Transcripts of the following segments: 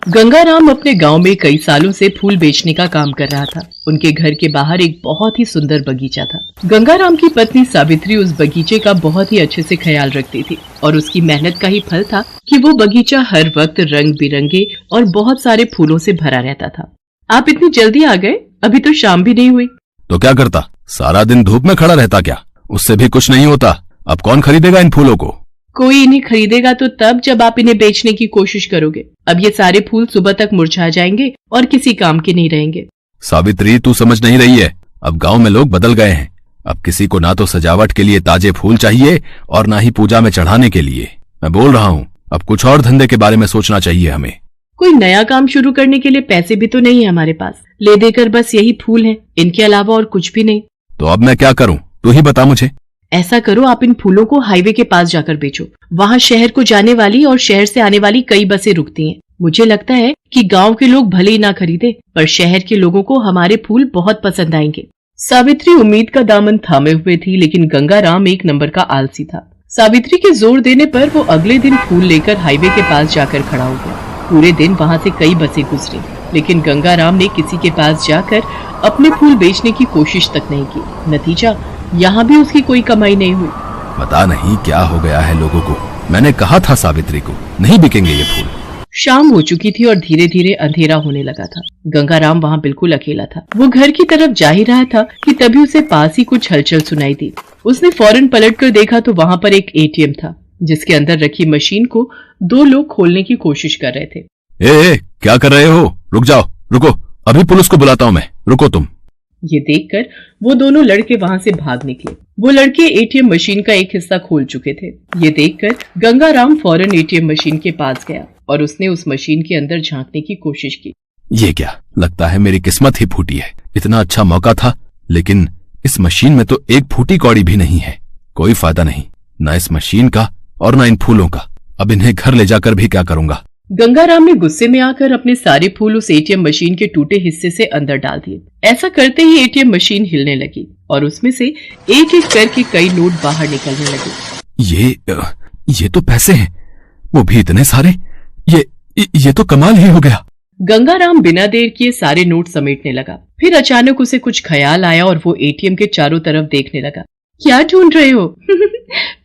गंगाराम अपने गांव में कई सालों से फूल बेचने का काम कर रहा था। उनके घर के बाहर एक बहुत ही सुंदर बगीचा था। गंगाराम की पत्नी सावित्री उस बगीचे का बहुत ही अच्छे से ख्याल रखती थी और उसकी मेहनत का ही फल था कि वो बगीचा हर वक्त रंग बिरंगे और बहुत सारे फूलों से भरा रहता था। आप इतनी जल्दी आ गए? अभी तो शाम भी नहीं हुई। तो क्या करता, सारा दिन धूप में खड़ा रहता क्या? उससे भी कुछ नहीं होता। अब कौन खरीदेगा इन फूलों को? कोई इन्हें खरीदेगा तो तब जब आप इन्हें बेचने की कोशिश करोगे। अब ये सारे फूल सुबह तक मुरझा जाएंगे और किसी काम के नहीं रहेंगे। सावित्री, तू समझ नहीं रही है। अब गांव में लोग बदल गए हैं। अब किसी को ना तो सजावट के लिए ताजे फूल चाहिए और ना ही पूजा में चढ़ाने के लिए। मैं बोल रहा हूँ, अब कुछ और धंधे के बारे में सोचना चाहिए हमें। कोई नया काम शुरू करने के लिए पैसे भी तो नहीं है हमारे पास। ले देकर बस यही फूल हैं, इनके अलावा और कुछ भी नहीं। तो अब मैं क्या करूँ, तू ही बता मुझे। ऐसा करो, आप इन फूलों को हाईवे के पास जाकर बेचो। वहाँ शहर को जाने वाली और शहर से आने वाली कई बसें रुकती हैं। मुझे लगता है कि गांव के लोग भले ही ना खरीदे, पर शहर के लोगों को हमारे फूल बहुत पसंद आएंगे। सावित्री उम्मीद का दामन थामे हुए थी, लेकिन गंगाराम एक नंबर का आलसी था। सावित्री के जोर देने पर वो अगले दिन फूल लेकर हाईवे के पास जाकर खड़ा हो गया। पूरे दिन वहाँ से कई बसें गुजरी, लेकिन गंगाराम ने किसी के पास जाकर अपने फूल बेचने की कोशिश तक नहीं की। नतीजा, यहाँ भी उसकी कोई कमाई नहीं हुई। पता नहीं क्या हो गया है लोगों को। मैंने कहा था सावित्री को, नहीं बिकेंगे ये फूल। शाम हो चुकी थी और धीरे धीरे अंधेरा होने लगा था। गंगाराम वहाँ बिल्कुल अकेला था। वो घर की तरफ जा ही रहा था कि तभी उसे पास ही कुछ हलचल सुनाई दी। उसने फौरन पलटकर देखा तो वहाँ पर एक एटीएम था, जिसके अंदर रखी मशीन को दो लोग खोलने की कोशिश कर रहे थे। ए, क्या कर रहे हो? रुक जाओ, रुको, अभी पुलिस को बुलाता हूँ मैं, रुको तुम। ये देखकर वो दोनों लड़के वहाँ से भाग निकले। वो लड़के एटीएम मशीन का एक हिस्सा खोल चुके थे। ये देखकर गंगाराम फौरन एटीएम मशीन के पास गया और उसने उस मशीन के अंदर झांकने की कोशिश की। ये क्या, लगता है मेरी किस्मत ही फूटी है। इतना अच्छा मौका था, लेकिन इस मशीन में तो एक फूटी कौड़ी भी नहीं है। कोई फायदा नहीं, न इस मशीन का और न इन फूलों का। अब इन्हें घर ले जाकर भी क्या करूंगा। गंगाराम ने गुस्से में आकर अपने सारे फूल उस एटीएम मशीन के टूटे हिस्से से अंदर डाल दिए। ऐसा करते ही एटीएम मशीन हिलने लगी और उसमें से एक एक करके कई नोट बाहर निकलने लगे। ये तो पैसे हैं, वो भी इतने सारे। ये तो कमाल ही हो गया। गंगाराम बिना देर किए सारे नोट समेटने लगा। फिर अचानक उसे कुछ ख्याल आया और वो एटीएम के चारों तरफ देखने लगा। क्या ढूंढ रहे हो?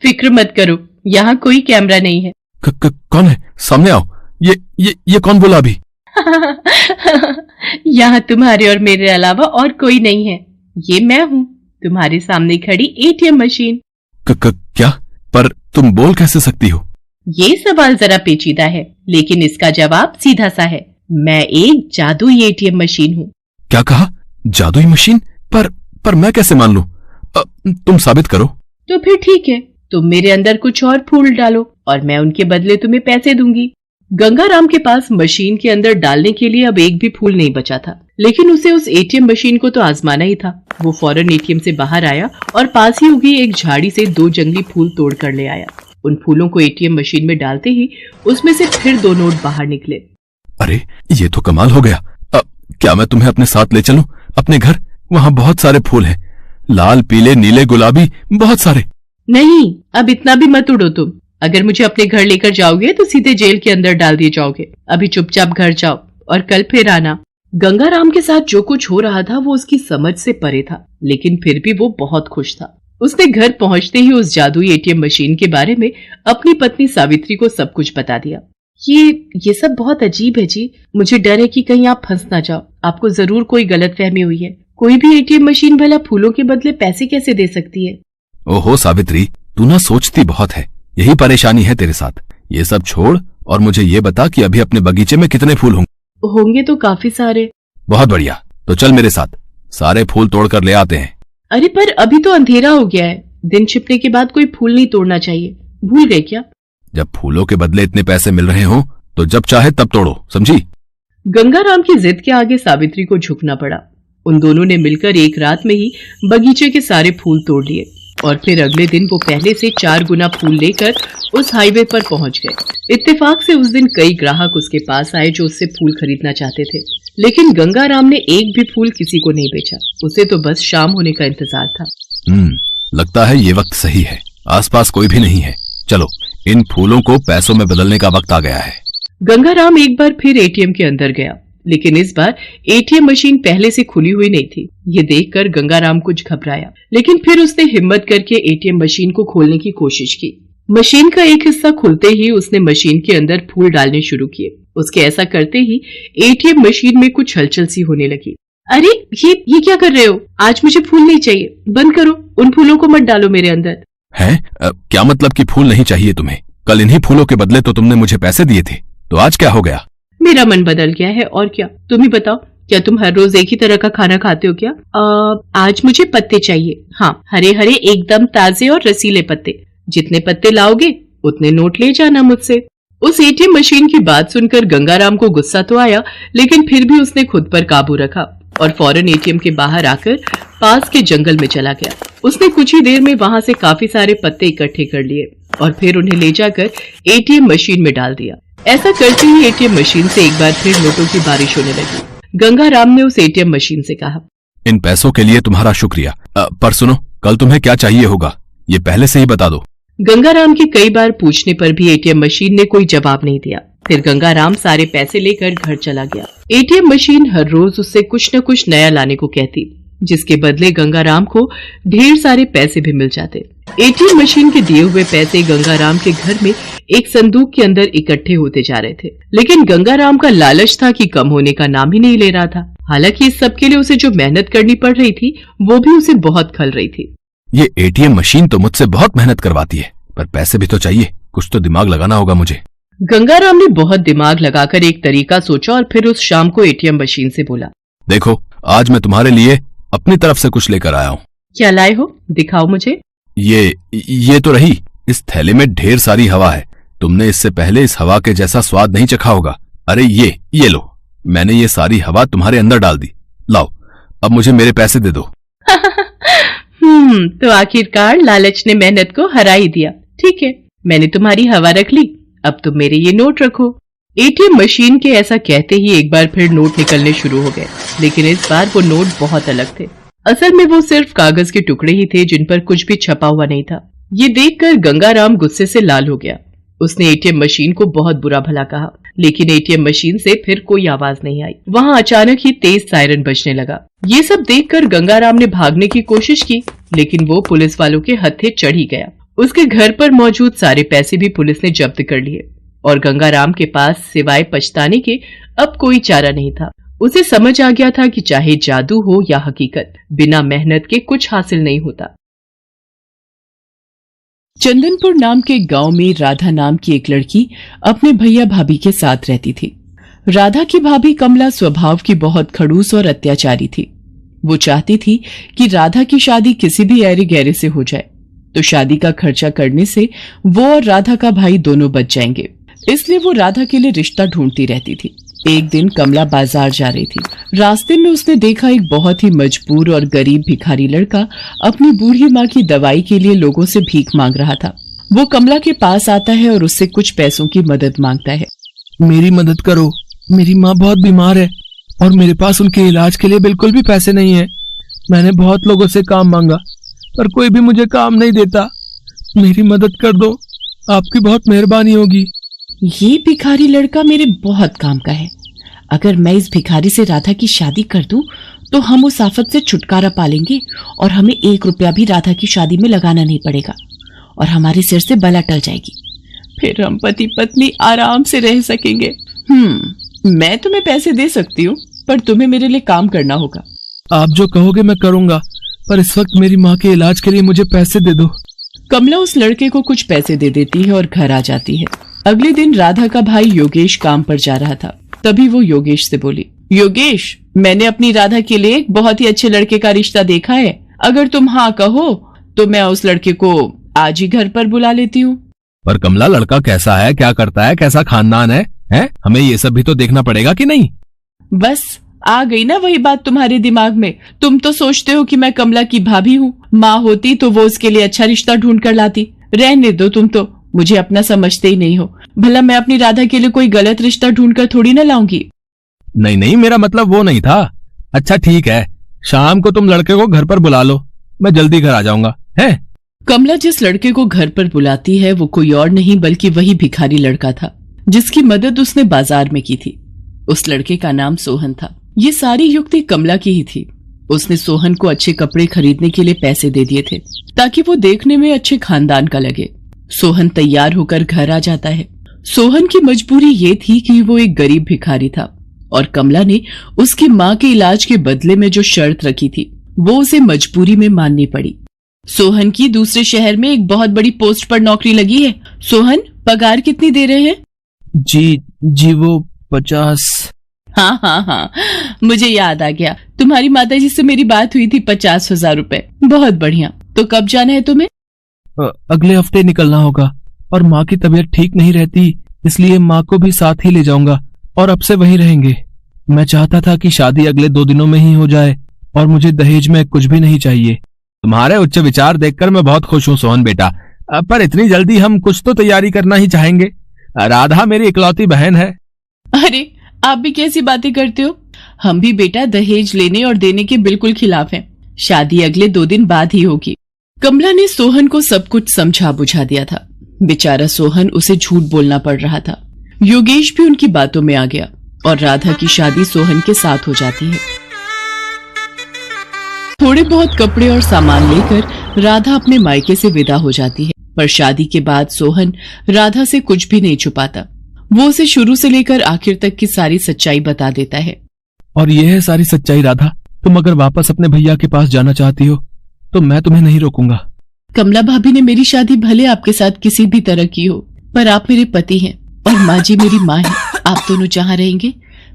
फिक्र मत करो, यहाँ कोई कैमरा नहीं है। कौन है? सामने आओ। ये कौन बोला अभी? यहाँ तुम्हारे और मेरे अलावा और कोई नहीं है। ये मैं हूँ, तुम्हारे सामने खड़ी एटीएम मशीन। क्या? पर तुम बोल कैसे सकती हो? ये सवाल जरा पेचीदा है, लेकिन इसका जवाब सीधा सा है। मैं एक जादुई एटीएम मशीन हूँ। क्या कहा? जादुई मशीन? पर मैं कैसे मान लूं? तुम साबित करो। तो फिर ठीक है, तुम मेरे अंदर कुछ और फूल डालो और मैं उनके बदले तुम्हें पैसे दूंगी। गंगाराम के पास मशीन के अंदर डालने के लिए अब एक भी फूल नहीं बचा था, लेकिन उसे उस एटीएम मशीन को तो आजमाना ही था। वो फौरन एटीएम से बाहर आया और पास ही उगी एक झाड़ी से दो जंगली फूल तोड़ कर ले आया। उन फूलों को एटीएम मशीन में डालते ही उसमें से फिर दो नोट बाहर निकले। अरे, ये तो कमाल हो गया। क्या मैं तुम्हें अपने साथ ले चलूं अपने घर? वहाँ बहुत सारे फूल हैं, लाल, पीले, नीले, गुलाबी, बहुत सारे। नहीं, अब इतना भी मत उड़ो तुम। अगर मुझे अपने घर लेकर जाओगे तो सीधे जेल के अंदर डाल दिए जाओगे। अभी चुपचाप घर जाओ और कल फिर आना। गंगाराम के साथ जो कुछ हो रहा था वो उसकी समझ से परे था, लेकिन फिर भी वो बहुत खुश था। उसने घर पहुंचते ही उस जादुई एटीएम मशीन के बारे में अपनी पत्नी सावित्री को सब कुछ बता दिया। ये सब बहुत अजीब है जी। मुझे डर है कि कहीं आप फंस ना जाओ। आपको जरूर कोई गलतफहमी हुई है। कोई भी एटीएम मशीन भला फूलों के बदले पैसे कैसे दे सकती है? ओहो सावित्री, तू ना सोचती बहुत है। यही परेशानी है तेरे साथ। ये सब छोड़ और मुझे ये बता कि अभी अपने बगीचे में कितने फूल होंगे? तो काफी सारे। बहुत बढ़िया, तो चल मेरे साथ, सारे फूल तोड़कर ले आते हैं। अरे पर अभी तो अंधेरा हो गया है। दिन छिपने के बाद कोई फूल नहीं तोड़ना चाहिए। भूल गए क्या? जब फूलों के बदले इतने पैसे मिल रहे हो तो जब चाहे तब तोड़ो, समझी? गंगाराम की जिद के आगे सावित्री को झुकना पड़ा। उन दोनों ने मिलकर एक रात में ही बगीचे के सारे फूल तोड़ लिए और फिर अगले दिन वो पहले से 4 गुना फूल लेकर उस हाईवे पर पहुंच गए। इत्तेफाक से उस दिन कई ग्राहक उसके पास आए जो उससे फूल खरीदना चाहते थे, लेकिन गंगाराम ने एक भी फूल किसी को नहीं बेचा। उसे तो बस शाम होने का इंतजार था। लगता है ये वक्त सही है। आसपास कोई भी नहीं है। चलो, इन फूलों को पैसों में बदलने का वक्त आ गया है। गंगाराम एक बार फिर एटीएम के अंदर गया, लेकिन इस बार एटीएम मशीन पहले से खुली हुई नहीं थी। ये देखकर गंगाराम कुछ घबराया, लेकिन फिर उसने हिम्मत करके एटीएम मशीन को खोलने की कोशिश की। मशीन का एक हिस्सा खुलते ही उसने मशीन के अंदर फूल डालने शुरू किए। उसके ऐसा करते ही एटीएम मशीन में कुछ हलचल सी होने लगी। अरे ये क्या कर रहे हो? आज मुझे फूल नहीं चाहिए, बंद करो, उन फूलों को मत डालो मेरे अंदर। है? क्या मतलब कि फूल नहीं चाहिए तुम्हें? कल इन्हीं फूलों के बदले तो तुमने मुझे पैसे दिए थे, तो आज क्या हो गया? मेरा मन बदल गया है, और क्या। तुम ही बताओ, क्या तुम हर रोज एक ही तरह का खाना खाते हो क्या? आज मुझे पत्ते चाहिए। हाँ, हरे हरे एकदम ताजे और रसीले पत्ते। जितने पत्ते लाओगे उतने नोट ले जाना मुझसे। उस एटीएम मशीन की बात सुनकर गंगाराम को गुस्सा तो आया, लेकिन फिर भी उसने खुद पर काबू रखा और फौरन एटीएम के बाहर आकर पास के जंगल में चला गया। उसने कुछ ही देर में वहां से काफी सारे पत्ते इकट्ठे कर लिए और फिर उन्हें ले जाकर एटीएम मशीन में डाल दिया। ऐसा करते ही एटीएम मशीन से एक बार फिर नोटों की बारिश होने लगी। गंगाराम ने उस एटीएम मशीन से कहा, इन पैसों के लिए तुम्हारा शुक्रिया, पर सुनो, कल तुम्हें क्या चाहिए होगा ये पहले से ही बता दो। गंगाराम के कई बार पूछने पर भी एटीएम मशीन ने कोई जवाब नहीं दिया। फिर गंगाराम सारे पैसे लेकर घर चला गया। एटीएम मशीन हर रोज उससे कुछ न कुछ नया लाने को कहती, जिसके बदले गंगाराम को ढेर सारे पैसे भी मिल जाते। एटीएम मशीन के दिए हुए पैसे गंगाराम के घर में एक संदूक के अंदर इकट्ठे होते जा रहे थे, लेकिन गंगाराम का लालच था कि कम होने का नाम ही नहीं ले रहा था। हालांकि इस सब के लिए उसे जो मेहनत करनी पड़ रही थी वो भी उसे बहुत खल रही थी। ये एटीएम मशीन तो मुझसे बहुत मेहनत करवाती है, पर पैसे भी तो चाहिए, कुछ तो दिमाग लगाना होगा मुझे। गंगाराम ने बहुत दिमाग लगाकर एक तरीका सोचा और फिर उस शाम को एटीएम मशीन से बोला, देखो, आज मैं तुम्हारे लिए अपनी तरफ से कुछ लेकर आया हूँ। क्या लाए हो? दिखाओ मुझे। ये तो रही। इस थैले में ढेर सारी हवा है। तुमने इससे पहले इस हवा के जैसा स्वाद नहीं चखा होगा। अरे ये लो, मैंने ये सारी हवा तुम्हारे अंदर डाल दी। लाओ, अब मुझे मेरे पैसे दे दो। तो आखिरकार लालच ने मेहनत को हरा ही दिया। ठीक है, मैंने तुम्हारी हवा रख ली, अब तुम मेरे ये नोट रखो। एटीएम मशीन के ऐसा कहते ही एक बार फिर नोट निकलने शुरू हो गए, लेकिन इस बार वो नोट बहुत अलग थे। असल में वो सिर्फ कागज के टुकड़े ही थे जिन पर कुछ भी छपा हुआ नहीं था। ये देखकर गंगाराम गुस्से से लाल हो गया। उसने एटीएम मशीन को बहुत बुरा भला कहा, लेकिन एटीएम मशीन से फिर कोई आवाज नहीं आई। वहाँ अचानक ही तेज सायरन बजने लगा। ये सब देखकर गंगाराम ने भागने की कोशिश की, लेकिन वो पुलिस वालों के हत्थे चढ़ ही गया। उसके घर पर मौजूद सारे पैसे भी पुलिस ने जब्त कर लिए और गंगाराम के पास सिवाय पछताने के अब कोई चारा नहीं था। उसे समझ आ गया था कि चाहे जादू हो या हकीकत, बिना मेहनत के कुछ हासिल नहीं होता। चंदनपुर नाम के गांव में राधा नाम की एक लड़की अपने भैया भाभी के साथ रहती थी। राधा की भाभी कमला स्वभाव की बहुत खड़ूस और अत्याचारी थी। वो चाहती थी कि राधा की शादी किसी भी ऐरे गहरे से हो जाए, तो शादी का खर्चा करने से वो और राधा का भाई दोनों बच जाएंगे। इसलिए वो राधा के लिए रिश्ता ढूंढती रहती थी। एक दिन कमला बाजार जा रही थी। रास्ते में उसने देखा एक बहुत ही मजबूर और गरीब भिखारी लड़का अपनी बूढ़ी माँ की दवाई के लिए लोगों से भीख मांग रहा था। वो कमला के पास आता है और उससे कुछ पैसों की मदद मांगता है। मेरी मदद करो, मेरी माँ बहुत बीमार है और मेरे पास उनके इलाज के लिए बिल्कुल भी पैसे नहीं है। मैंने बहुत लोगों से काम मांगा पर कोई भी मुझे काम नहीं देता। मेरी मदद कर दो, आपकी बहुत मेहरबानी होगी। ये भिखारी लड़का मेरे बहुत काम का है। अगर मैं इस भिखारी से राधा की शादी कर दूं, तो हम उस आफत से छुटकारा पालेंगे और हमें 1 रुपया भी राधा की शादी में लगाना नहीं पड़ेगा और हमारे सिर से बला टल जाएगी। फिर हम पति पत्नी आराम से रह सकेंगे। मैं तुम्हें पैसे दे सकती हूँ, पर तुम्हें मेरे लिए काम करना होगा। आप जो कहोगे मैं करूँगा, पर इस वक्त मेरी माँ के इलाज के लिए मुझे पैसे दे दो। कमला उस लड़के को कुछ पैसे दे देती है और घर आ जाती है। अगले दिन राधा का भाई योगेश काम पर जा रहा था। तभी वो योगेश से बोली, योगेश, मैंने अपनी राधा के लिए एक बहुत ही अच्छे लड़के का रिश्ता देखा है। अगर तुम हाँ कहो तो मैं उस लड़के को आज ही घर पर बुला लेती हूँ। पर कमला, लड़का कैसा है, क्या करता है, कैसा खानदान है? हमें ये सब भी तो देखना पड़ेगा कि नहीं? बस आ गई ना वही बात तुम्हारे दिमाग में। तुम तो सोचते हो कि मैं कमला की भाभी हूँ। माँ होती तो वो उसके लिए अच्छा रिश्ता ढूंढ कर लाती। रहने दो, तुम तो मुझे अपना समझते ही नहीं हो। भला मैं अपनी राधा के लिए कोई गलत रिश्ता ढूंढकर थोड़ी ना लाऊंगी। नहीं, मेरा मतलब वो नहीं था। अच्छा ठीक है, शाम को तुम लड़के को घर पर बुला लो, मैं जल्दी घर आ जाऊंगा। है? कमला जिस लड़के को घर पर बुलाती है वो कोई और नहीं बल्कि वही भिखारी लड़का था। जिसकी मदद उसने बाजार में की थी। उस लड़के का नाम सोहन था। ये सारी युक्ति कमला की ही थी। उसने सोहन को अच्छे कपड़े खरीदने के लिए पैसे दे दिए थे ताकि वो देखने में अच्छे खानदान का लगे। सोहन तैयार होकर घर आ जाता है। सोहन की मजबूरी ये थी कि वो एक गरीब भिखारी था और कमला ने उसकी माँ के इलाज के बदले में जो शर्त रखी थी वो उसे मजबूरी में माननी पड़ी। सोहन की दूसरे शहर में एक बहुत बड़ी पोस्ट पर नौकरी लगी है। सोहन, पगार कितनी दे रहे हैं? जी वो 50। हाँ, मुझे याद आ गया। तुम्हारी माताजी से मेरी बात हुई थी। 50,000 रुपए। बहुत बढ़िया। तो कब जाना है तुम्हें? अगले हफ्ते निकलना होगा और माँ की तबीयत ठीक नहीं रहती, इसलिए माँ को भी साथ ही ले जाऊंगा और अब से वहीं रहेंगे। मैं चाहता था कि शादी अगले 2 दिनों में ही हो जाए और मुझे दहेज में कुछ भी नहीं चाहिए। तुम्हारे उच्च विचार देखकर मैं बहुत खुश हूँ सोहन बेटा, पर इतनी जल्दी हम कुछ तो तैयारी करना ही चाहेंगे। राधा मेरी इकलौती बहन है। अरे, आप भी कैसी बातें करते हो? हम भी बेटा दहेज लेने और देने के बिल्कुल खिलाफ हैं। शादी अगले 2 दिन बाद ही होगी। कमला ने सोहन को सब कुछ समझा बुझा दिया था। बेचारा सोहन, उसे झूठ बोलना पड़ रहा था। योगेश भी उनकी बातों में आ गया और राधा की शादी सोहन के साथ हो जाती है। थोड़े बहुत कपड़े और सामान लेकर राधा अपने मायके से विदा हो जाती है। पर शादी के बाद सोहन राधा से कुछ भी नहीं छुपाता। वो उसे शुरू से लेकर आखिर तक की सारी सच्चाई बता देता है। और यह है सारी सच्चाई राधा। तुम अगर वापस अपने भैया के पास जाना चाहती हो तो मैं तुम्हें नहीं रोकूंगा। कमला भाभी ने मेरी शादी भले आपके साथ किसी भी तरह की हो, पर आप मेरे पति हैं और माँ जी मेरी माँ है। आप दोनों जहाँ रहेंगे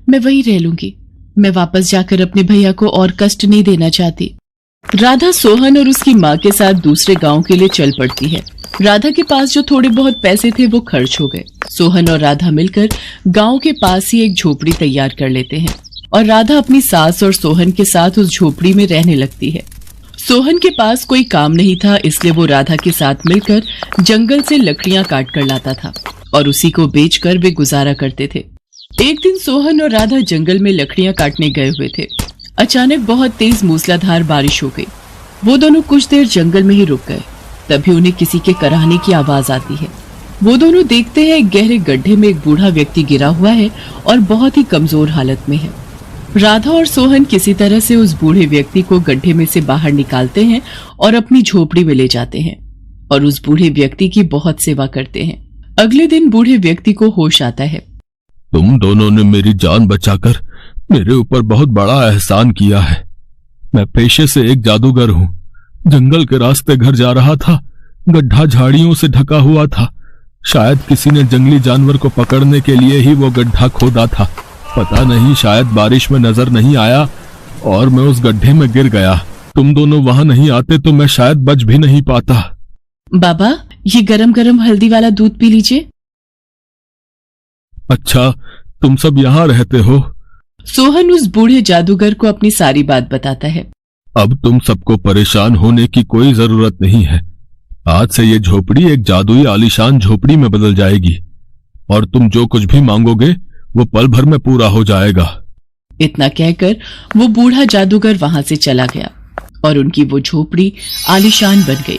मैं वहीं रह लूंगी। मैं वापस जाकर अपने भैया को और कष्ट नहीं देना चाहती। राधा सोहन और उसकी माँ के साथ दूसरे गांव के लिए चल पड़ती है। राधा के पास जो थोड़े बहुत पैसे थे वो खर्च हो गए। सोहन और राधा मिलकर गांव के पास ही एक झोपड़ी तैयार कर लेते हैं और राधा अपनी सास और सोहन के साथ उस झोपड़ी में रहने लगती है। सोहन के पास कोई काम नहीं था, इसलिए वो राधा के साथ मिलकर जंगल से लकड़ियां काट कर लाता था और उसी को बेचकर वे गुजारा करते थे। एक दिन सोहन और राधा जंगल में लकड़ियां काटने गए हुए थे। अचानक बहुत तेज मूसलाधार बारिश हो गई। वो दोनों कुछ देर जंगल में ही रुक गए। तभी उन्हें किसी के कराहने की आवाज आती है। वो दोनों देखते हैं एक गहरे गड्ढे में एक बूढ़ा व्यक्ति गिरा हुआ है और बहुत ही कमजोर हालत में है। राधा और सोहन किसी तरह से उस बूढ़े व्यक्ति को गड्ढे में से बाहर निकालते हैं और अपनी झोपड़ी में ले जाते हैं और उस बूढ़े व्यक्ति की बहुत सेवा करते हैं। अगले दिन बूढ़े व्यक्ति को होश आता है। तुम दोनों ने मेरी जान बचाकर मेरे ऊपर बहुत बड़ा एहसान किया है। मैं पेशे से एक जादूगर हूँ। जंगल के रास्ते घर जा रहा था। गड्ढा झाड़ियों से ढका हुआ था। शायद किसी ने जंगली जानवर को पकड़ने के लिए ही वो गड्ढा खोदा था। पता नहीं, शायद बारिश में नजर नहीं आया और मैं उस गड्ढे में गिर गया। तुम दोनों वहां नहीं आते तो मैं शायद बच भी नहीं पाता। बाबा, ये गरम गरम हल्दी वाला दूध पी लीजिए। अच्छा, तुम सब यहाँ रहते हो? सोहन उस बूढ़े जादूगर को अपनी सारी बात बताता है। अब तुम सबको परेशान होने की कोई जरूरत नहीं है। आज से ये झोपड़ी एक जादुई आलीशान झोपड़ी में बदल जाएगी और तुम जो कुछ भी मांगोगे वो पल भर में पूरा हो जाएगा। इतना कहकर वो बूढ़ा जादूगर वहां से चला गया और उनकी वो झोपड़ी आलीशान बन गई।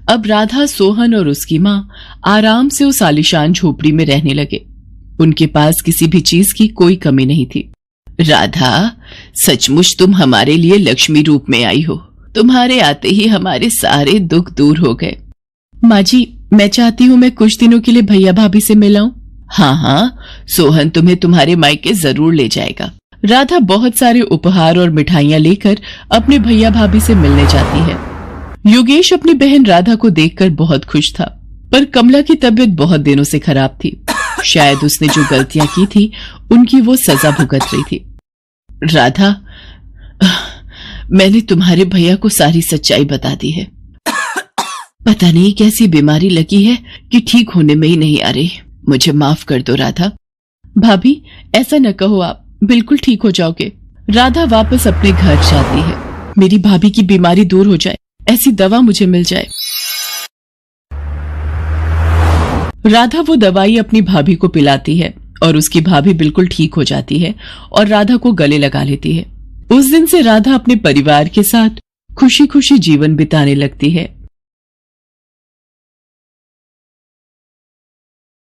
अब राधा, सोहन और उसकी माँ आराम से उस आलीशान झोपड़ी में रहने लगे। उनके पास किसी भी चीज की कोई कमी नहीं थी। राधा, सचमुच तुम हमारे लिए लक्ष्मी रूप में आई हो। तुम्हारे आते ही हमारे सारे दुख दूर हो गए। माँ जी, मैं चाहती हूँ मैं कुछ दिनों के लिए भैया भाभी से मिलाऊं। हाँ, सोहन तुम्हें तुम्हारे मायके जरूर ले जाएगा। राधा बहुत सारे उपहार और मिठाइयाँ लेकर अपने भैया भाभी से मिलने जाती है। योगेश अपनी बहन राधा को देखकर बहुत खुश था, पर कमला की तबीयत बहुत दिनों से खराब थी। शायद उसने जो गलतियां की थी उनकी वो सजा भुगत रही थी। राधा, मैंने तुम्हारे भैया को सारी सच्चाई बता दी है। पता नहीं कैसी बीमारी लगी है कि ठीक होने में ही नहीं आ रही। मुझे माफ कर दो राधा। भाभी, ऐसा न कहो, आप बिल्कुल ठीक हो जाओगे। राधा वापस अपने घर जाती है। मेरी भाभी की बीमारी दूर हो जाए, ऐसी दवा मुझे मिल जाए। राधा वो दवाई अपनी भाभी को पिलाती है और उसकी भाभी बिल्कुल ठीक हो जाती है और राधा को गले लगा लेती है। उस दिन से राधा अपने परिवार के साथ खुशी खुशी जीवन बिताने लगती है।